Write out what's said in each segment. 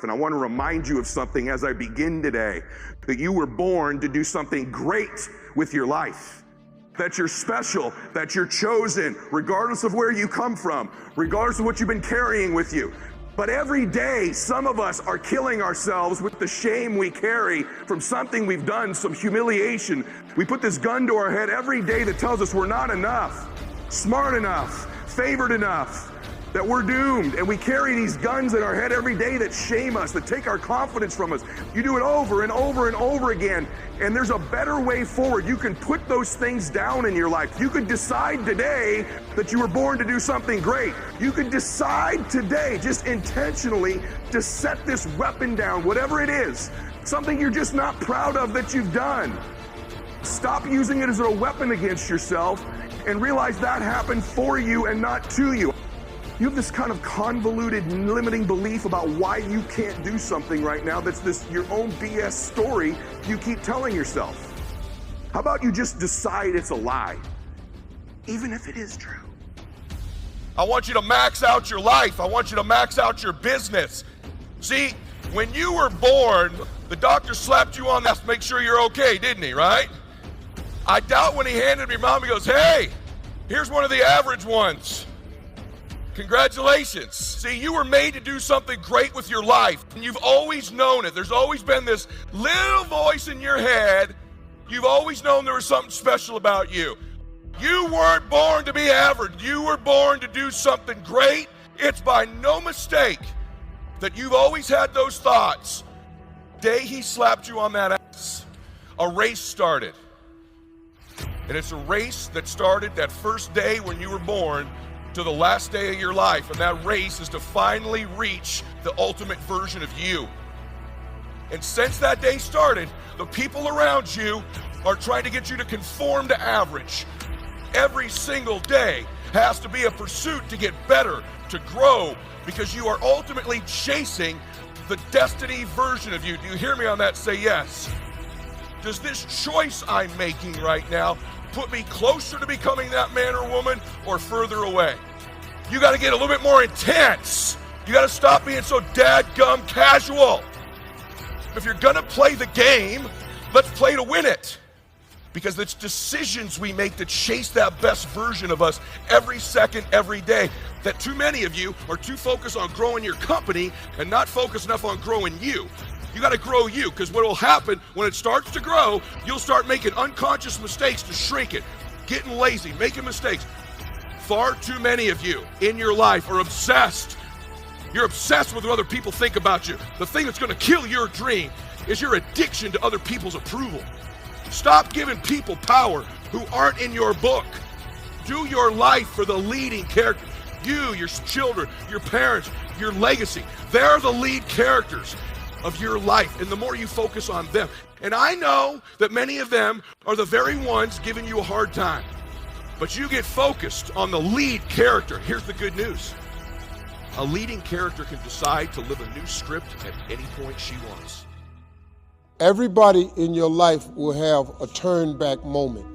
And I want to remind you of something as I begin today, that you were born to do something great with your life. That you're special, that you're chosen, regardless of where you come from, regardless of what you've been carrying with you. But every day, some of us are killing ourselves with the shame we carry from something we've done, some humiliation. We put this gun to our head every day that tells us we're not enough, smart enough, favored enough, that we're doomed. And we carry these guns in our head every day that shame us, that take our confidence from us. You do it over and over and over again. And there's a better way forward. You can put those things down in your life. You could decide today that you were born to do something great. You could decide today, just intentionally, to set this weapon down, whatever it is, something you're just not proud of that you've done. Stop using it as a weapon against yourself and realize that happened for you and not to you. You have this kind of convoluted, limiting belief about why you can't do something right now that's this your own BS story you keep telling yourself. How about you just decide it's a lie, even if it is true? I want you to max out your life. I want you to max out your business. See, when you were born, the doctor slapped you on that to make sure you're okay, didn't he, right? I doubt when he handed me mom, he goes, hey, here's one of the average ones. Congratulations. See, you were made to do something great with your life, and you've always known it. There's always been this little voice in your head. You've always known there was something special about you. You weren't born to be average. You were born to do something great. It's by no mistake that you've always had those thoughts. The day he slapped you on that ass, a race started. And it's a race that started that first day when you were born to the last day of your life, and that race is to finally reach the ultimate version of you. And since that day started, the people around you are trying to get you to conform to average. Every single day has to be a pursuit to get better, to grow, because you are ultimately chasing the destiny version of you. Do you hear me on that? Say yes. Does this choice I'm making right now put me closer to becoming that man or woman, or further away? You got to get a little bit more intense. You got to stop being so dadgum casual. If you're going to play the game, let's play to win it. Because it's decisions we make to chase that best version of us every second, every day. That too many of you are too focused on growing your company and not focused enough on growing you. You got to grow you, because what will happen when it starts to grow, you'll start making unconscious mistakes to shrink it, getting lazy, making mistakes. Far too many of you in your life are obsessed. You're obsessed with what other people think about you. The thing that's going to kill your dream is your addiction to other people's approval. Stop giving people power who aren't in your book. Do your life for the leading character. You, your children, your parents, your legacy. They're the lead characters of your life, and the more you focus on them. And I know that many of them are the very ones giving you a hard time, but you get focused on the lead character. Here's the good news. A leading character can decide to live a new script at any point she wants. Everybody in your life will have a turn back moment.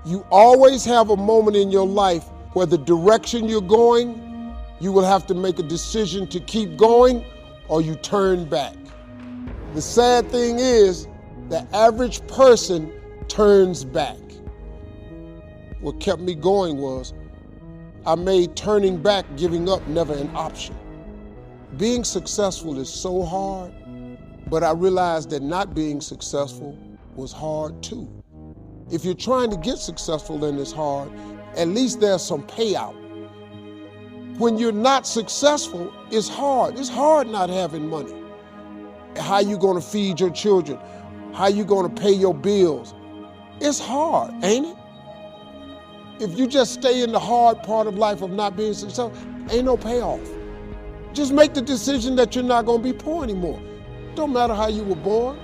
You always have a moment in your life where the direction you're going, you will have to make a decision to keep going, or you turn back. The sad thing is, the average person turns back. What kept me going was, I made turning back, giving up, never an option. Being successful is so hard, but I realized that not being successful was hard too. If you're trying to get successful and it's hard, at least there's some payout. When you're not successful, it's hard. It's hard not having money. How you gonna feed your children? How you gonna pay your bills? It's hard, ain't it? If you just stay in the hard part of life of not being successful, ain't no payoff. Just make the decision that you're not gonna be poor anymore. Don't matter how you were born.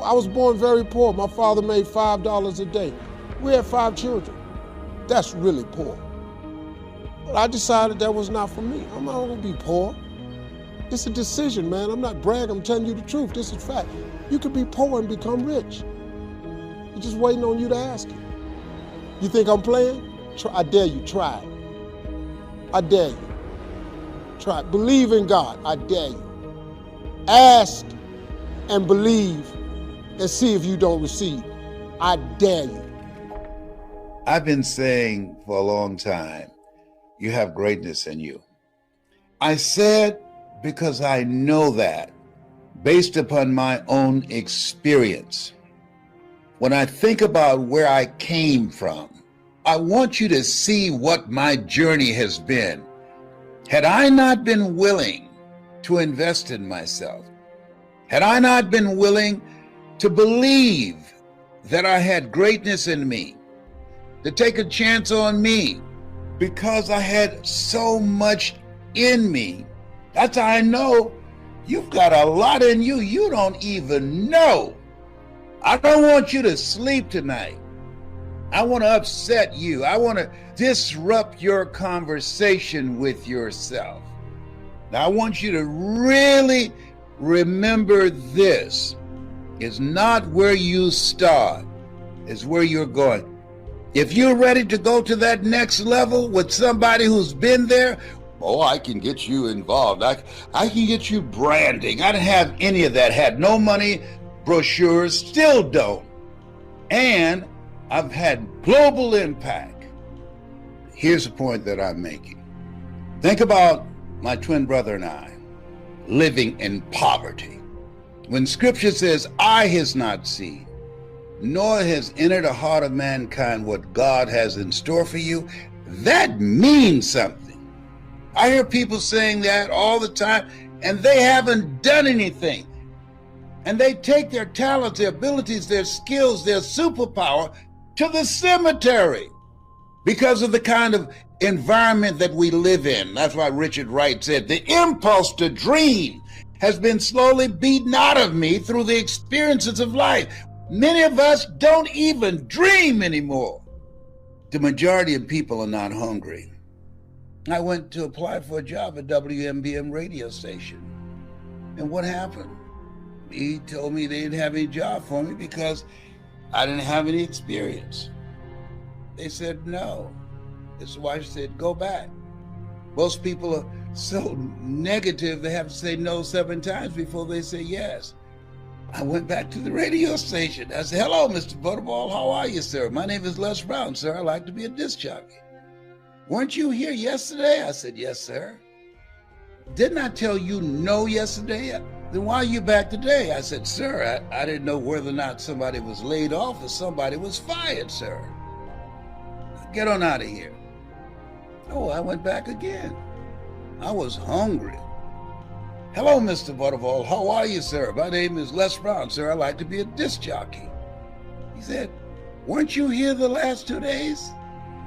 I was born very poor. My father made $5 a day. We had 5 children. That's really poor. But I decided that was not for me. I'm not gonna be poor. It's a decision, man. I'm not bragging, I'm telling you the truth. This is fact. You could be poor and become rich. It's just waiting on you to ask it. You think I'm playing? I dare you, try it. I dare you. Try it. Believe in God, I dare you. Ask and believe and see if you don't receive. I dare you. I've been saying for a long time, you have greatness in you. I said because I know that based upon my own experience. When I think about where I came from, I want you to see what my journey has been. Had I not been willing to invest in myself, had I not been willing to believe that I had greatness in me, to take a chance on me, because I had so much in me, that's how I know you've got a lot in you you don't even know. I don't want you to sleep tonight. I want to upset you. I want to disrupt your conversation with yourself. Now, I want you to really remember this. It's not where you start, it's where you're going. If you're ready to go to that next level with somebody who's been there, oh, I can get you involved. I can get you branding. I didn't have any of that. Had no money, brochures, still don't. And I've had global impact. Here's the point that I'm making. Think about my twin brother and I living in poverty. When scripture says, eye has not seen, nor has entered the heart of mankind what God has in store for you, that means something. I hear people saying that all the time, and they haven't done anything. And they take their talents, their abilities, their skills, their superpower to the cemetery because of the kind of environment that we live in. That's why Richard Wright said, the impulse to dream has been slowly beaten out of me through the experiences of life. Many of us don't even dream anymore. The majority of people are not hungry. I went to apply for a job at WMBM radio station. And what happened? He told me they didn't have any job for me because I didn't have any experience. They said no. His wife said, go back. Most people are so negative, they have to say no 7 times before they say yes. I went back to the radio station. I said, hello, Mr. Butterball. How are you, sir? My name is Les Brown, sir. I'd like to be a disc jockey. Weren't you here yesterday? I said, yes, sir. Didn't I tell you no yesterday? Then why are you back today? I said, sir, I didn't know whether or not somebody was laid off or somebody was fired, sir. Get on out of here. Oh, I went back again. I was hungry. Hello, Mr. Butterball. How are you, sir? My name is Les Brown, sir. I'd like to be a disc jockey. He said, weren't you here the last 2 days?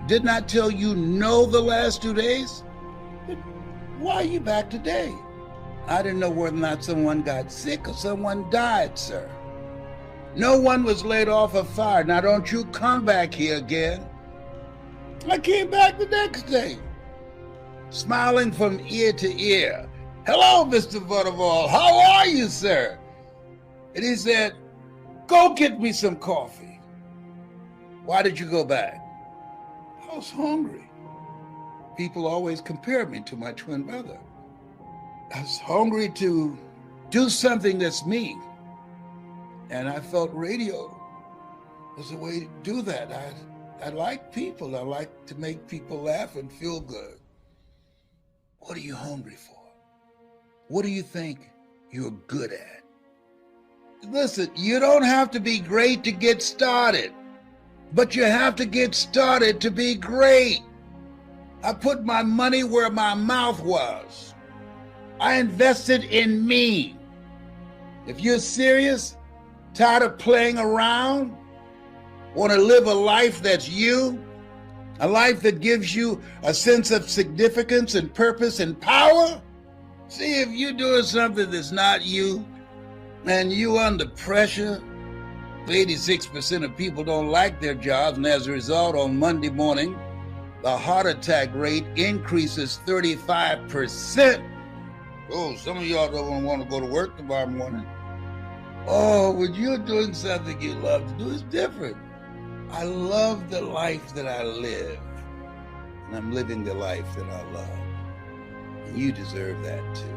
Didn't I tell you no the last 2 days? But why are you back today? I didn't know whether or not someone got sick or someone died, sir. No one was laid off or fired. Now don't you come back here again. I came back the next day, smiling from ear to ear. Hello, Mr. Butterball. How are you, sir? And he said, go get me some coffee. Why did you go back? I was hungry. People always compare me to my twin brother. I was hungry to do something that's me. And I felt radio was a way to do that. I like people. I like to make people laugh and feel good. What are you hungry for? What do you think you're good at? Listen, you don't have to be great to get started, but you have to get started to be great. I put my money where my mouth was. I invested in me. If you're serious, tired of playing around, want to live a life that's you, a life that gives you a sense of significance and purpose and power, see if you're doing something that's not you and you under pressure. 86% of people don't like their jobs, and as a result, on Monday morning, the heart attack rate increases 35%. Oh, some of y'all don't want to go to work tomorrow morning. Oh, when you're doing something you love to do, it's different. I love the life that I live, and I'm living the life that I love. And you deserve that too.